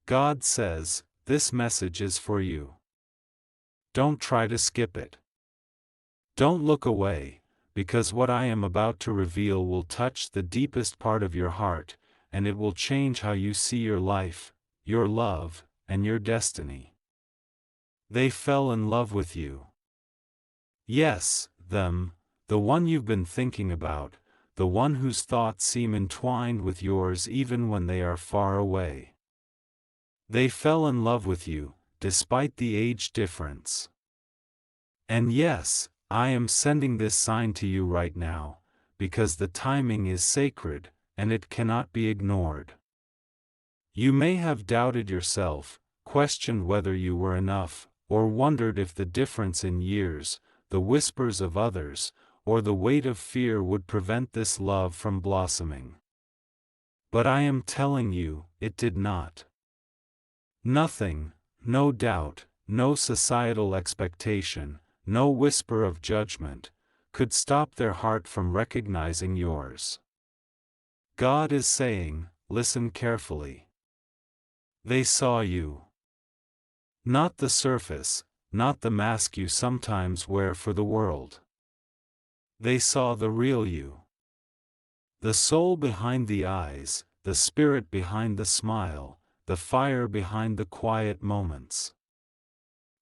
God says, this message is for you. Don't try to skip it. Don't look away, because what I am about to reveal will touch the deepest part of your heart, and it will change how you see your life, your love, and your destiny. They fell in love with you. Yes, them, the one you've been thinking about, the one whose thoughts seem entwined with yours even when they are far away. They fell in love with you, despite the age difference. And yes, I am sending this sign to you right now, because the timing is sacred, and it cannot be ignored. You may have doubted yourself, questioned whether you were enough, or wondered if the difference in years, the whispers of others, or the weight of fear would prevent this love from blossoming. But I am telling you, it did not. Nothing, no doubt, no societal expectation, no whisper of judgment, could stop their heart from recognizing yours. God is saying, listen carefully. They saw you. Not the surface, not the mask you sometimes wear for the world. They saw the real you. The soul behind the eyes, the spirit behind the smile, the fire behind the quiet moments.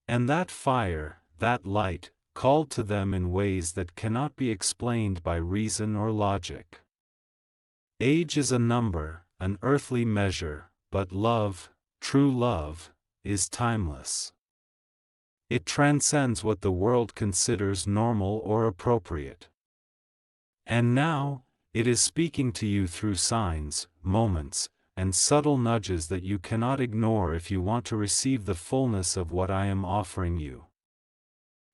And that fire, that light, called to them in ways that cannot be explained by reason or logic. Age is a number, an earthly measure, but love, true love, is timeless. It transcends what the world considers normal or appropriate. And now, it is speaking to you through signs, moments, and subtle nudges that you cannot ignore if you want to receive the fullness of what I am offering you.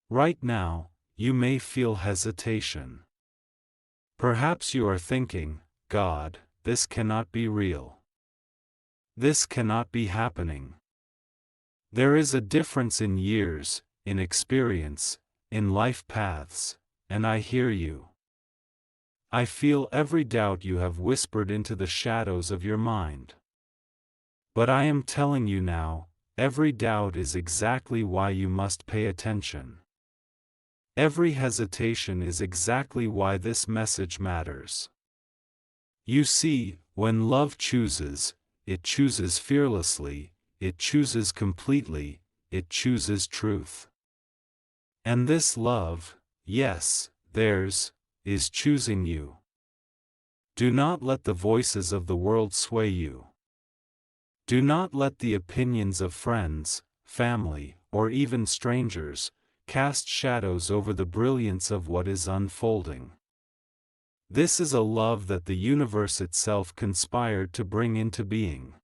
Right now, you may feel hesitation. Perhaps you are thinking, God, this cannot be real. This cannot be happening. There is a difference in years, in experience, in life paths, and I hear you. I feel every doubt you have whispered into the shadows of your mind. But I am telling you now, every doubt is exactly why you must pay attention. Every hesitation is exactly why this message matters. You see, when love chooses, it chooses fearlessly, it chooses completely, it chooses truth. And this love, yes, theirs, is choosing you. Do not let the voices of the world sway you. Do not let the opinions of friends, family, or even strangers, cast shadows over the brilliance of what is unfolding. This is a love that the universe itself conspired to bring into being.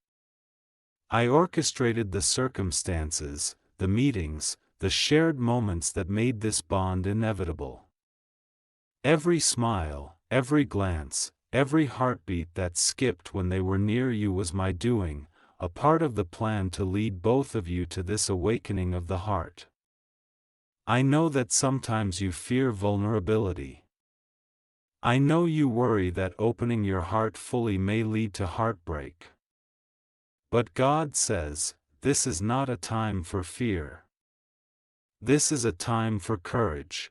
I orchestrated the circumstances, the meetings, the shared moments that made this bond inevitable. Every smile, every glance, every heartbeat that skipped when they were near you was my doing, a part of the plan to lead both of you to this awakening of the heart. I know that sometimes you fear vulnerability. I know you worry that opening your heart fully may lead to heartbreak. But God says, this is not a time for fear. This is a time for courage.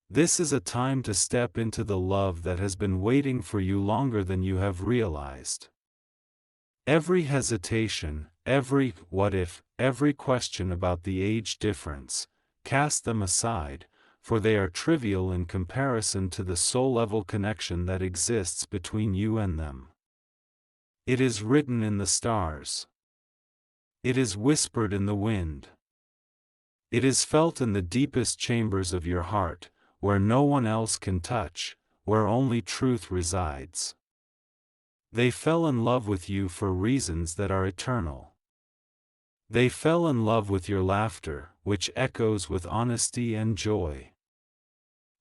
This is a time to step into the love that has been waiting for you longer than you have realized. Every hesitation, every what if, every question about the age difference, cast them aside, for they are trivial in comparison to the soul-level connection that exists between you and them. It is written in the stars. It is whispered in the wind. It is felt in the deepest chambers of your heart, where no one else can touch, where only truth resides. They fell in love with you for reasons that are eternal. They fell in love with your laughter, which echoes with honesty and joy.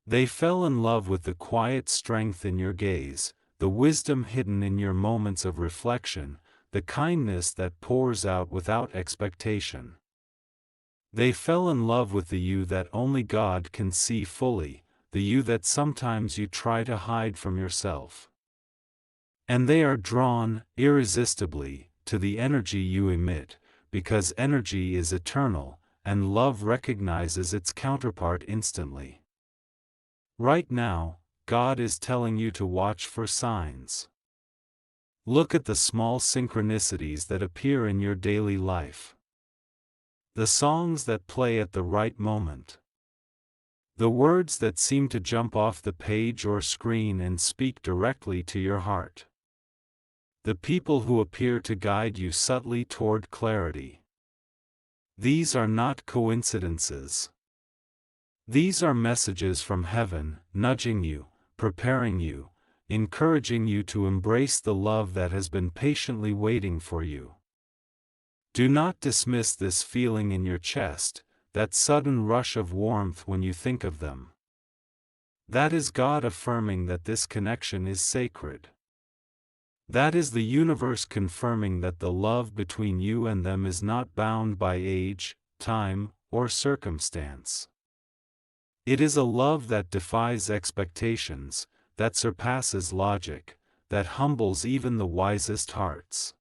They fell in love with the quiet strength in your gaze, the wisdom hidden in your moments of reflection, the kindness that pours out without expectation. They fell in love with the you that only God can see fully, the you that sometimes you try to hide from yourself. And they are drawn, irresistibly, to the energy you emit, because energy is eternal, and love recognizes its counterpart instantly. Right now, God is telling you to watch for signs. Look at the small synchronicities that appear in your daily life. The songs that play at the right moment. The words that seem to jump off the page or screen and speak directly to your heart. The people who appear to guide you subtly toward clarity. These are not coincidences. These are messages from heaven, nudging you, preparing you, encouraging you to embrace the love that has been patiently waiting for you. Do not dismiss this feeling in your chest, that sudden rush of warmth when you think of them. That is God affirming that this connection is sacred. That is the universe confirming that the love between you and them is not bound by age, time, or circumstance. It is a love that defies expectations, that surpasses logic, that humbles even the wisest hearts.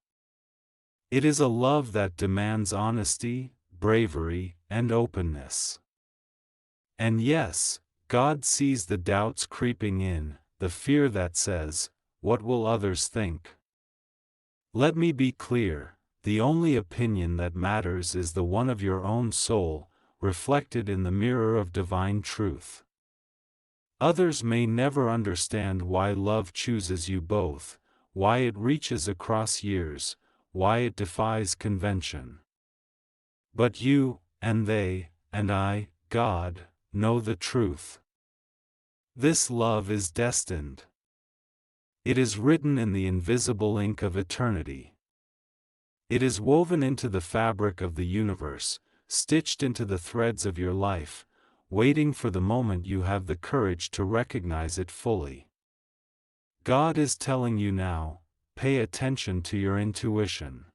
It is a love that demands honesty, bravery, and openness. And yes, God sees the doubts creeping in, the fear that says, "What will others think?" Let me be clear, the only opinion that matters is the one of your own soul, reflected in the mirror of divine truth. Others may never understand why love chooses you both, why it reaches across years, why it defies convention. But you, and they, and I, God, know the truth. This love is destined. It is written in the invisible ink of eternity. It is woven into the fabric of the universe, stitched into the threads of your life, waiting for the moment you have the courage to recognize it fully. God is telling you now, pay attention to your intuition.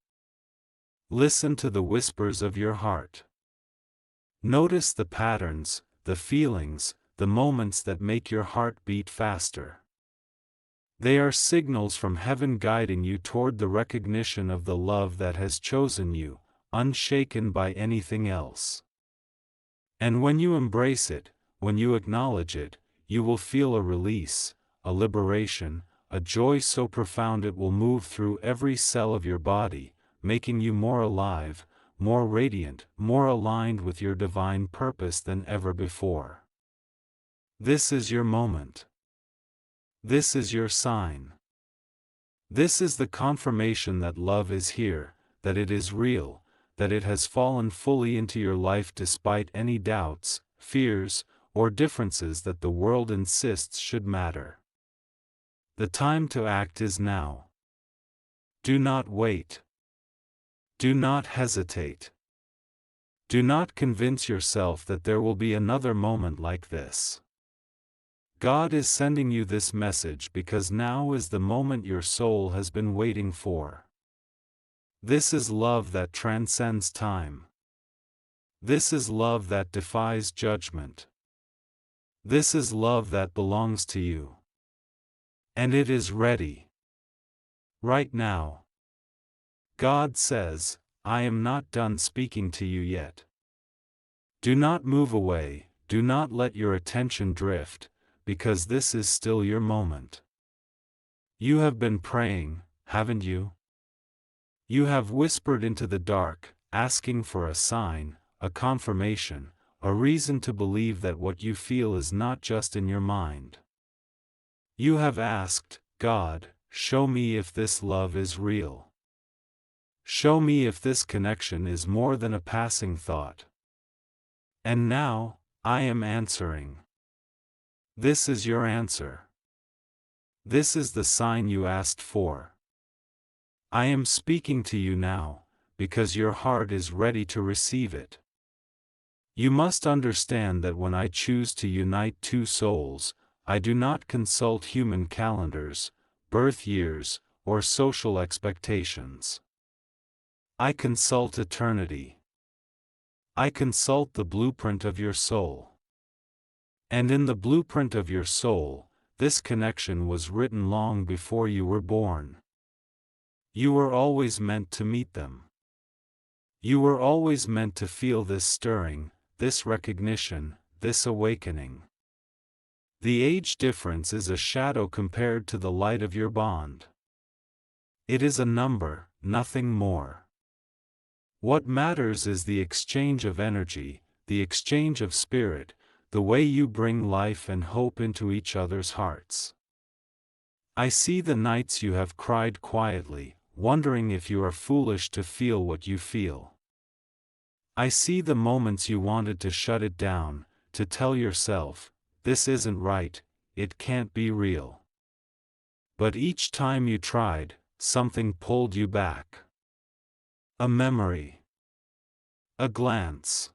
Listen to the whispers of your heart. Notice the patterns, the feelings, the moments that make your heart beat faster. They are signals from heaven guiding you toward the recognition of the love that has chosen you, unshaken by anything else. And when you embrace it, when you acknowledge it, you will feel a release, a liberation, a joy so profound it will move through every cell of your body, making you more alive, more radiant, more aligned with your divine purpose than ever before. This is your moment. This is your sign. This is the confirmation that love is here, that it is real, that it has fallen fully into your life despite any doubts, fears, or differences that the world insists should matter. The time to act is now. Do not wait. Do not hesitate. Do not convince yourself that there will be another moment like this. God is sending you this message because now is the moment your soul has been waiting for. This is love that transcends time. This is love that defies judgment. This is love that belongs to you. And it is ready. Right now. God says, I am not done speaking to you yet. Do not move away, do not let your attention drift, because this is still your moment. You have been praying, haven't you? You have whispered into the dark, asking for a sign, a confirmation, a reason to believe that what you feel is not just in your mind. You have asked, God, show me if this love is real. Show me if this connection is more than a passing thought. And now, I am answering. This is your answer. This is the sign you asked for. I am speaking to you now, because your heart is ready to receive it. You must understand that when I choose to unite two souls, I do not consult human calendars, birth years, or social expectations. I consult eternity. I consult the blueprint of your soul. And in the blueprint of your soul, this connection was written long before you were born. You were always meant to meet them. You were always meant to feel this stirring, this recognition, this awakening. The age difference is a shadow compared to the light of your bond. It is a number, nothing more. What matters is the exchange of energy, the exchange of spirit, the way you bring life and hope into each other's hearts. I see the nights you have cried quietly, wondering if you are foolish to feel what you feel. I see the moments you wanted to shut it down, to tell yourself, this isn't right, it can't be real. But each time you tried, something pulled you back. A memory. A glance.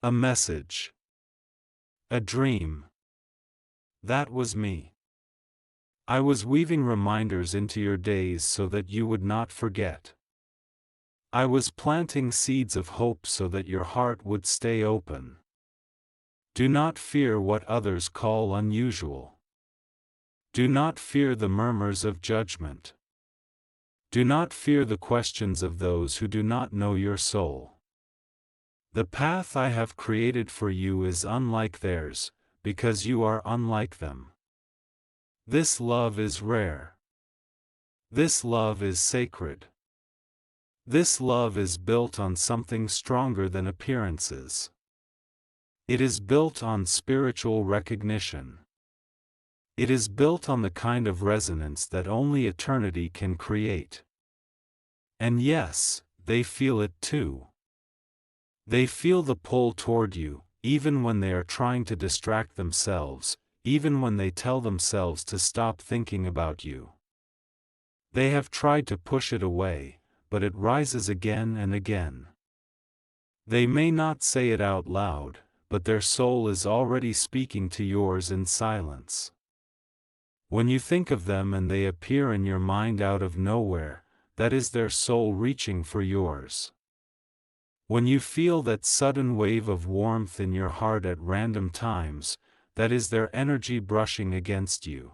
A message. A dream. That was me. I was weaving reminders into your days so that you would not forget. I was planting seeds of hope so that your heart would stay open. Do not fear what others call unusual. Do not fear the murmurs of judgment. Do not fear the questions of those who do not know your soul. The path I have created for you is unlike theirs, because you are unlike them. This love is rare. This love is sacred. This love is built on something stronger than appearances. It is built on spiritual recognition. It is built on the kind of resonance that only eternity can create. And yes, they feel it too. They feel the pull toward you, even when they are trying to distract themselves, even when they tell themselves to stop thinking about you. They have tried to push it away, but it rises again and again. They may not say it out loud, but their soul is already speaking to yours in silence. When you think of them and they appear in your mind out of nowhere, that is their soul reaching for yours. When you feel that sudden wave of warmth in your heart at random times, that is their energy brushing against you.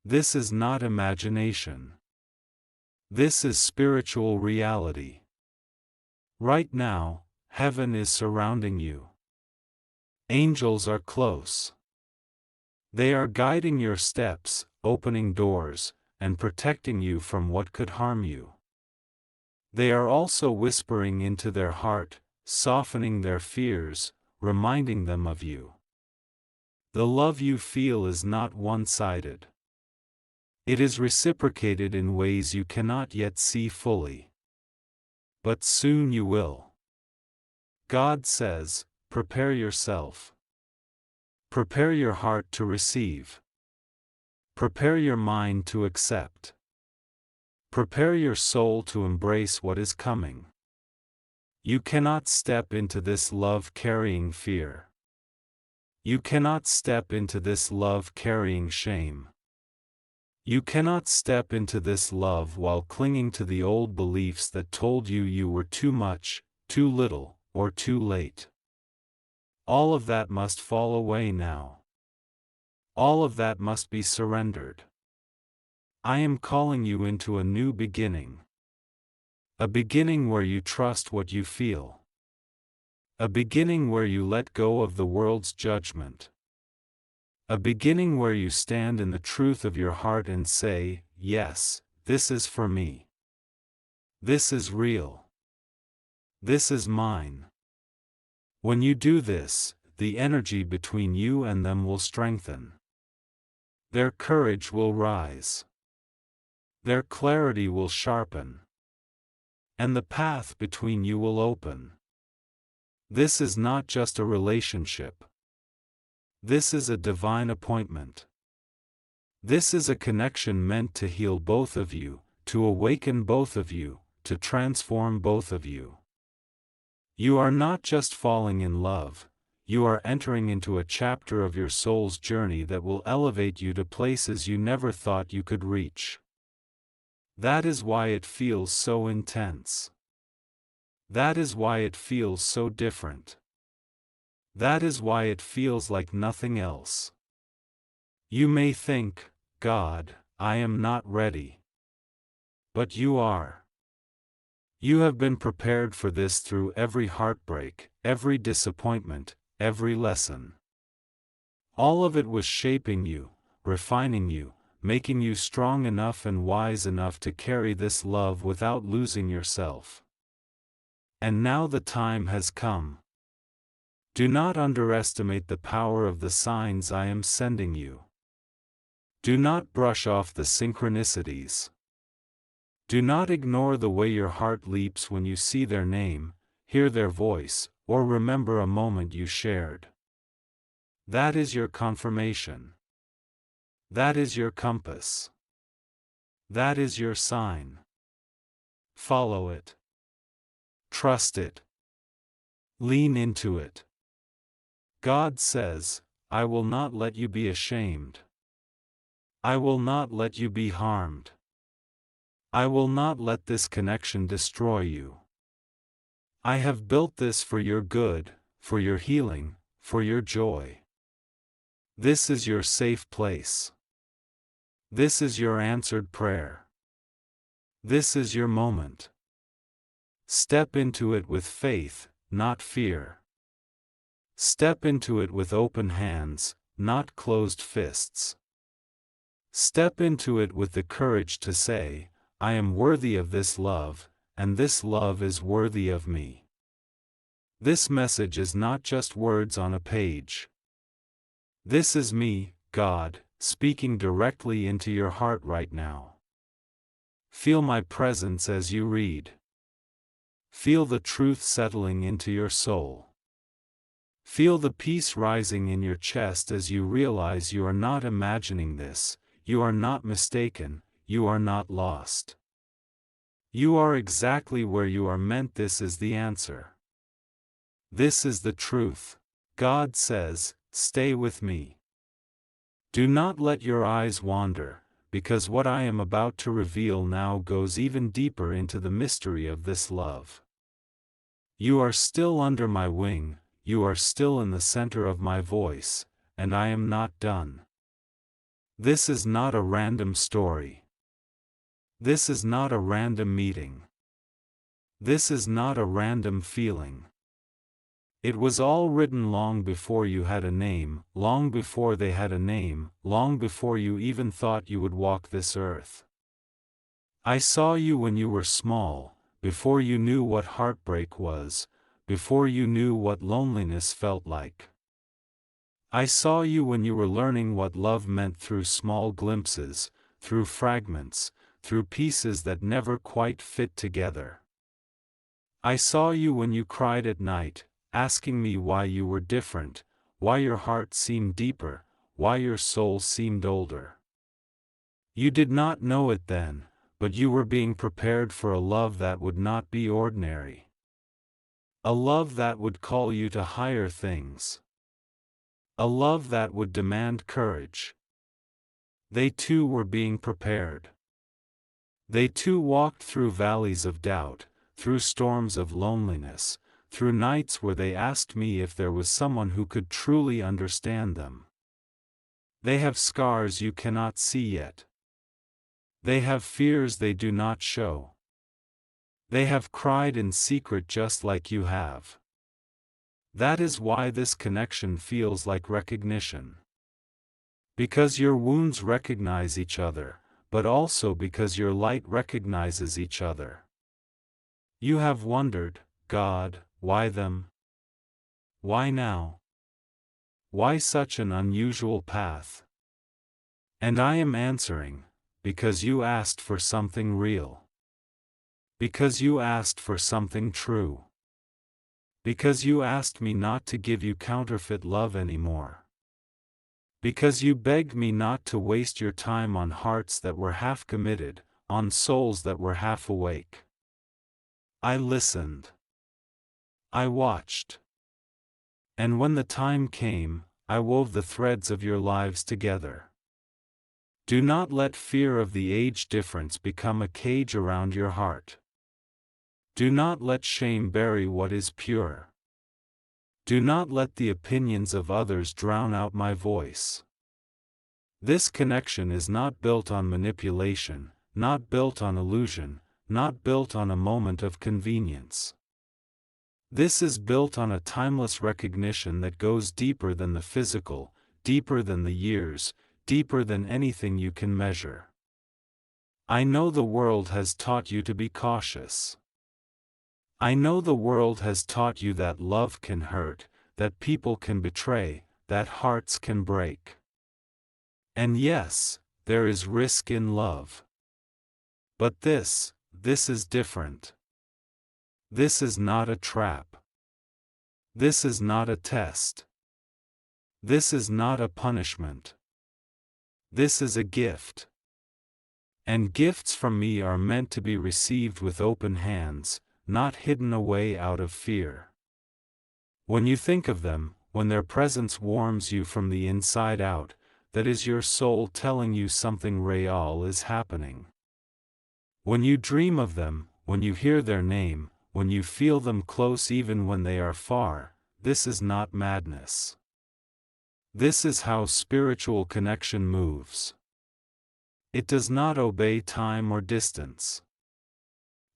This is not imagination. This is spiritual reality. Right now, heaven is surrounding you. Angels are close. They are guiding your steps, opening doors, and protecting you from what could harm you. They are also whispering into their heart, softening their fears, reminding them of you. The love you feel is not one-sided. It is reciprocated in ways you cannot yet see fully. But soon you will. God says, prepare yourself. Prepare your heart to receive. Prepare your mind to accept. Prepare your soul to embrace what is coming. You cannot step into this love carrying fear. You cannot step into this love carrying shame. You cannot step into this love while clinging to the old beliefs that told you you were too much, too little, or too late. All of that must fall away now. All of that must be surrendered. I am calling you into a new beginning. A beginning where you trust what you feel. A beginning where you let go of the world's judgment. A beginning where you stand in the truth of your heart and say, yes, this is for me. This is real. This is mine. When you do this, the energy between you and them will strengthen. Their courage will rise. Their clarity will sharpen. And the path between you will open. This is not just a relationship. This is a divine appointment. This is a connection meant to heal both of you, to awaken both of you, to transform both of you. You are not just falling in love, you are entering into a chapter of your soul's journey that will elevate you to places you never thought you could reach. That is why it feels so intense. That is why it feels so different. That is why it feels like nothing else. You may think, God, I am not ready. But you are. You have been prepared for this through every heartbreak, every disappointment, every lesson. All of it was shaping you, refining you, making you strong enough and wise enough to carry this love without losing yourself. And now the time has come. Do not underestimate the power of the signs I am sending you. Do not brush off the synchronicities. Do not ignore the way your heart leaps when you see their name, hear their voice, or remember a moment you shared. That is your confirmation. That is your compass. That is your sign. Follow it. Trust it. Lean into it. God says, I will not let you be ashamed. I will not let you be harmed. I will not let this connection destroy you. I have built this for your good, for your healing, for your joy. This is your safe place. This is your answered prayer. This is your moment. Step into it with faith, not fear. Step into it with open hands, not closed fists. Step into it with the courage to say, I am worthy of this love, and this love is worthy of me. This message is not just words on a page. This is me, God, speaking directly into your heart right now. Feel my presence as you read. Feel the truth settling into your soul. Feel the peace rising in your chest as you realize you are not imagining this, you are not mistaken, you are not lost. You are exactly where you are meant. This is the answer. This is the truth. God says, stay with me. Do not let your eyes wander, because what I am about to reveal now goes even deeper into the mystery of this love. You are still under my wing, you are still in the center of my voice, and I am not done. This is not a random story. This is not a random meeting. This is not a random feeling. It was all written long before you had a name, long before they had a name, long before you even thought you would walk this earth. I saw you when you were small, before you knew what heartbreak was, before you knew what loneliness felt like. I saw you when you were learning what love meant through small glimpses, through fragments, through pieces that never quite fit together. I saw you when you cried at night, asking me why you were different, why your heart seemed deeper, why your soul seemed older. You did not know it then, but you were being prepared for a love that would not be ordinary. A love that would call you to higher things. A love that would demand courage. They too were being prepared. They too walked through valleys of doubt, through storms of loneliness, through nights where they asked me if there was someone who could truly understand them. They have scars you cannot see yet. They have fears they do not show. They have cried in secret just like you have. That is why this connection feels like recognition. Because your wounds recognize each other, but also because your light recognizes each other. You have wondered, God, why them? Why now? Why such an unusual path? And I am answering, because you asked for something real. Because you asked for something true. Because you asked me not to give you counterfeit love anymore. Because you begged me not to waste your time on hearts that were half committed, on souls that were half awake. I listened. I watched. And when the time came, I wove the threads of your lives together. Do not let fear of the age difference become a cage around your heart. Do not let shame bury what is pure. Do not let the opinions of others drown out my voice. This connection is not built on manipulation, not built on illusion, not built on a moment of convenience. This is built on a timeless recognition that goes deeper than the physical, deeper than the years, deeper than anything you can measure. I know the world has taught you to be cautious. I know the world has taught you that love can hurt, that people can betray, that hearts can break. And yes, there is risk in love. But this is different. This is not a trap. This is not a test. This is not a punishment. This is a gift. And gifts from me are meant to be received with open hands, not hidden away out of fear. When you think of them, when their presence warms you from the inside out, that is your soul telling you something real is happening. When you dream of them, when you hear their name, when you feel them close even when they are far, this is not madness. This is how spiritual connection moves. It does not obey time or distance.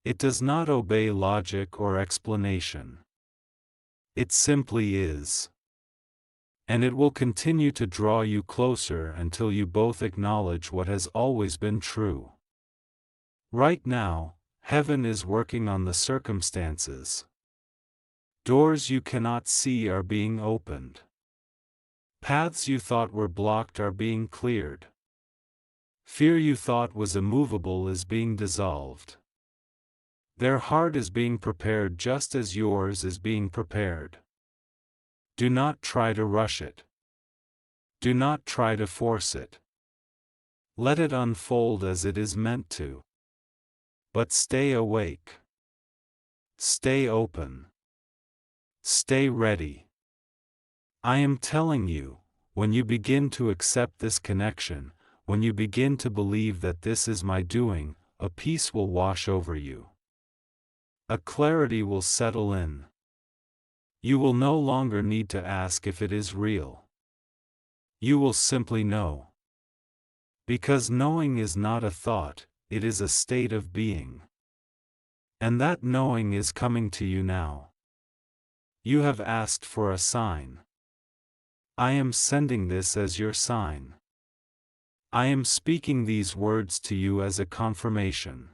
It does not obey logic or explanation. It simply is. And it will continue to draw you closer until you both acknowledge what has always been true. Right now, heaven is working on the circumstances. Doors you cannot see are being opened. Paths you thought were blocked are being cleared. Fear you thought was immovable is being dissolved. Their heart is being prepared just as yours is being prepared. Do not try to rush it. Do not try to force it. Let it unfold as it is meant to. But stay awake. Stay open. Stay ready. I am telling you, when you begin to accept this connection, when you begin to believe that this is my doing, a peace will wash over you. A clarity will settle in. You will no longer need to ask if it is real. You will simply know. Because knowing is not a thought, it is a state of being. And that knowing is coming to you now. You have asked for a sign. I am sending this as your sign. I am speaking these words to you as a confirmation.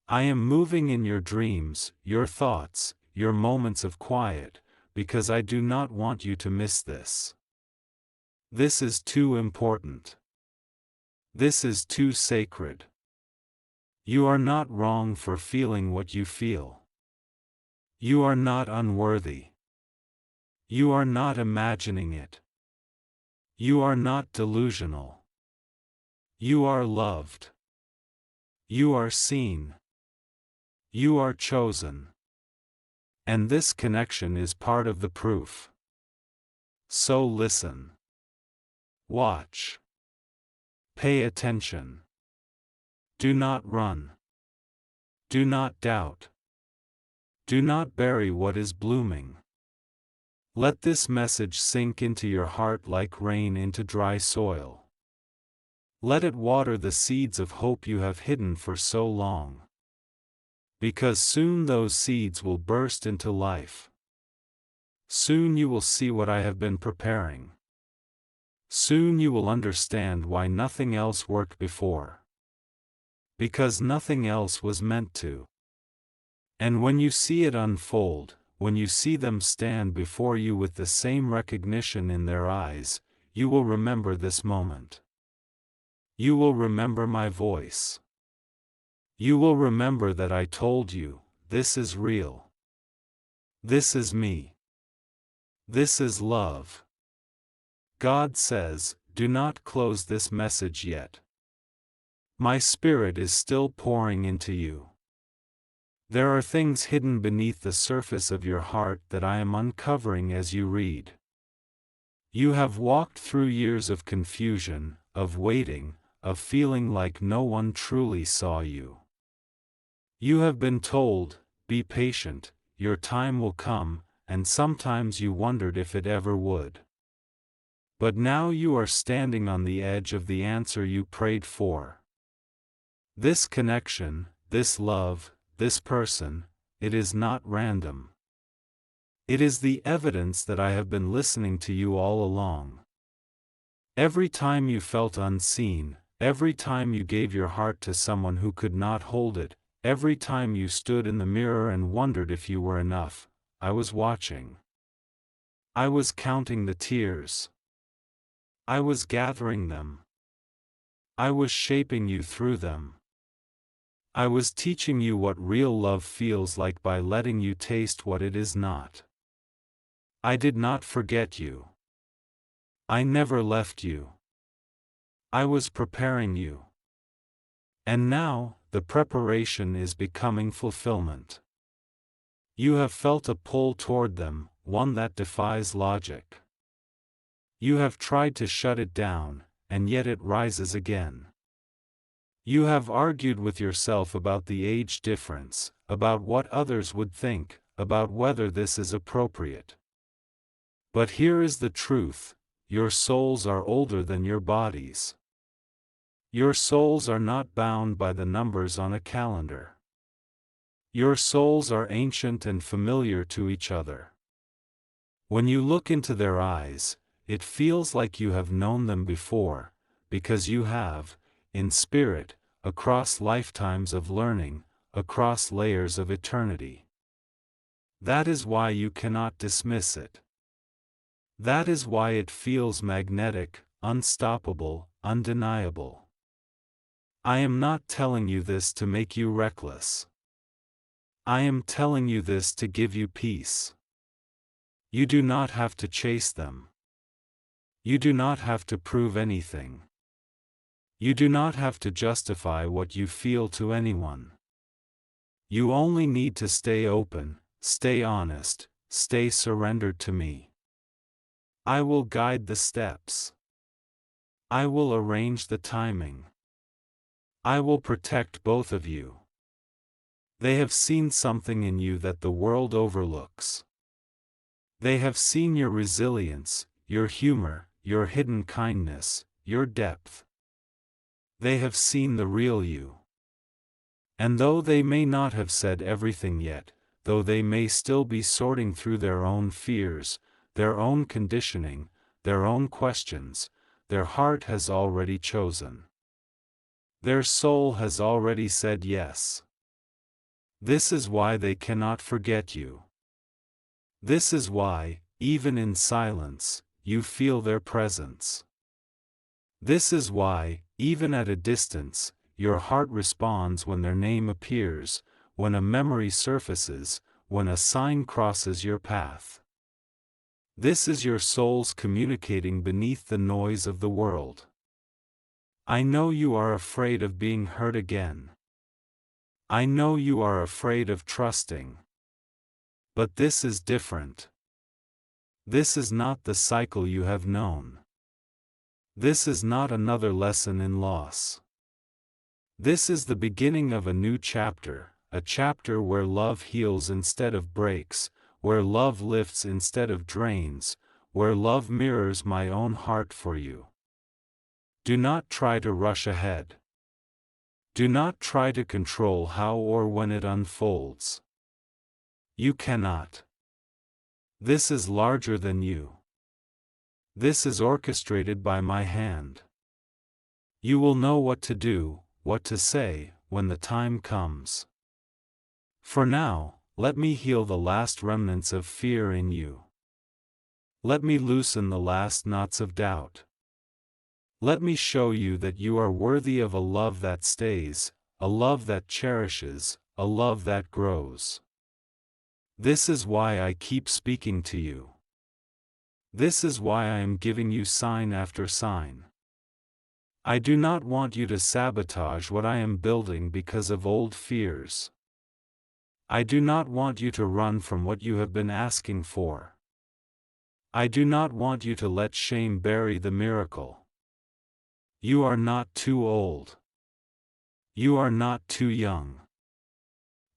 I am moving in your dreams, your thoughts, your moments of quiet, because I do not want you to miss this. This is too important. This is too sacred. You are not wrong for feeling what you feel. You are not unworthy. You are not imagining it. You are not delusional. You are loved. You are seen. You are chosen. And this connection is part of the proof. So listen. Watch. Pay attention. Do not run. Do not doubt. Do not bury what is blooming. Let this message sink into your heart like rain into dry soil. Let it water the seeds of hope you have hidden for so long. Because soon those seeds will burst into life. Soon you will see what I have been preparing. Soon you will understand why nothing else worked before. Because nothing else was meant to. And when you see it unfold, when you see them stand before you with the same recognition in their eyes, you will remember this moment. You will remember my voice. You will remember that I told you, this is real. This is me. This is love. God says, do not close this message yet. My spirit is still pouring into you. There are things hidden beneath the surface of your heart that I am uncovering as you read. You have walked through years of confusion, of waiting, of feeling like no one truly saw you. You have been told, be patient, your time will come, and sometimes you wondered if it ever would. But now you are standing on the edge of the answer you prayed for. This connection, this love, this person, it is not random. It is the evidence that I have been listening to you all along. Every time you felt unseen, every time you gave your heart to someone who could not hold it, every time you stood in the mirror and wondered if you were enough, I was watching. I was counting the tears. I was gathering them. I was shaping you through them. I was teaching you what real love feels like by letting you taste what it is not. I did not forget you. I never left you. I was preparing you. And now, the preparation is becoming fulfillment. You have felt a pull toward them, one that defies logic. You have tried to shut it down, and yet it rises again. You have argued with yourself about the age difference, about what others would think, about whether this is appropriate. But here is the truth: your souls are older than your bodies. Your souls are not bound by the numbers on a calendar. Your souls are ancient and familiar to each other. When you look into their eyes, it feels like you have known them before, because you have, in spirit, across lifetimes of learning, across layers of eternity. That is why you cannot dismiss it. That is why it feels magnetic, unstoppable, undeniable. I am not telling you this to make you reckless. I am telling you this to give you peace. You do not have to chase them. You do not have to prove anything. You do not have to justify what you feel to anyone. You only need to stay open, stay honest, stay surrendered to me. I will guide the steps. I will arrange the timing. I will protect both of you. They have seen something in you that the world overlooks. They have seen your resilience, your humor, your hidden kindness, your depth. They have seen the real you. And though they may not have said everything yet, though they may still be sorting through their own fears, their own conditioning, their own questions, their heart has already chosen. Their soul has already said yes. This is why they cannot forget you. This is why, even in silence, you feel their presence. This is why, even at a distance, your heart responds when their name appears, when a memory surfaces, when a sign crosses your path. This is your souls communicating beneath the noise of the world. I know you are afraid of being hurt again. I know you are afraid of trusting. But this is different. This is not the cycle you have known. This is not another lesson in loss. This is the beginning of a new chapter, a chapter where love heals instead of breaks, where love lifts instead of drains, where love mirrors my own heart for you. Do not try to rush ahead. Do not try to control how or when it unfolds. You cannot. This is larger than you. This is orchestrated by my hand. You will know what to do, what to say, when the time comes. For now, let me heal the last remnants of fear in you. Let me loosen the last knots of doubt. Let me show you that you are worthy of a love that stays, a love that cherishes, a love that grows. This is why I keep speaking to you. This is why I am giving you sign after sign. I do not want you to sabotage what I am building because of old fears. I do not want you to run from what you have been asking for. I do not want you to let shame bury the miracle. You are not too old. You are not too young.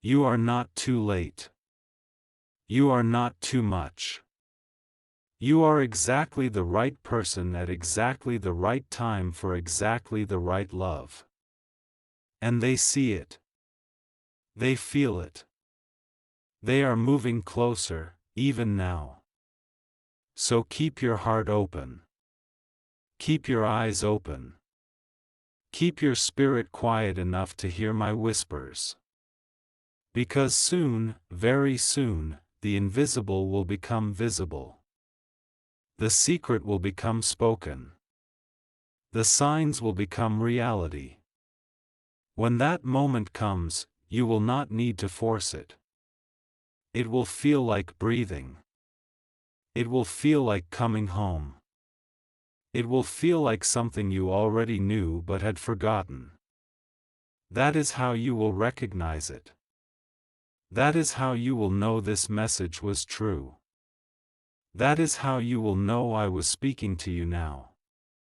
You are not too late. You are not too much. You are exactly the right person at exactly the right time for exactly the right love. And they see it. They feel it. They are moving closer, even now. So keep your heart open. Keep your eyes open. Keep your spirit quiet enough to hear my whispers. Because soon, very soon, the invisible will become visible. The secret will become spoken. The signs will become reality. When that moment comes, you will not need to force it. It will feel like breathing. It will feel like coming home. It will feel like something you already knew but had forgotten. That is how you will recognize it. That is how you will know this message was true. That is how you will know I was speaking to you now.